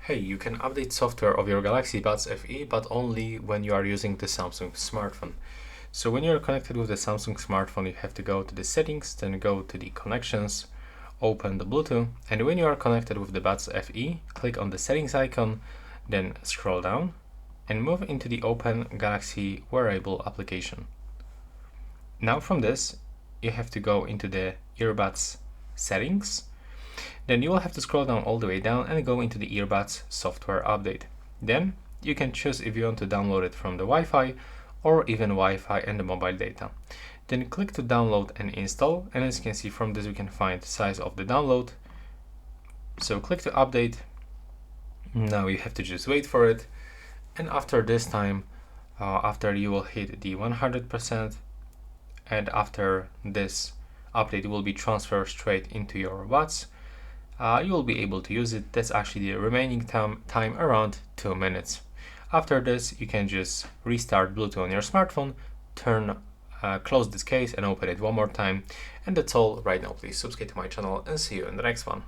Hey, you can update software of your Galaxy Buds FE, but only when you are using the Samsung smartphone. So when you're connected with the Samsung smartphone, you have to go to the settings, then go to the connections, open the Bluetooth, and when you are connected with the Buds FE, click on the settings icon, then scroll down and move into the Open Galaxy Wearable application. Now from this, you have to go into the earbuds settings. Then you will have to scroll down all the way down and go into the earbuds software update. Then you can choose if you want to download it from the Wi-Fi or even Wi-Fi and the mobile data. Then click to download and install, and as you can see from this we can find the size of the download. So click to update. Now you have to just wait for it, and after this time, after you will hit the 100%, and after this update will be transferred straight into your Buds, you will be able to use it. That's actually the remaining time around 2 minutes. After this, you can just restart Bluetooth on your smartphone, close this case and open it one more time. And that's all right now. Please subscribe to my channel and see you in the next one.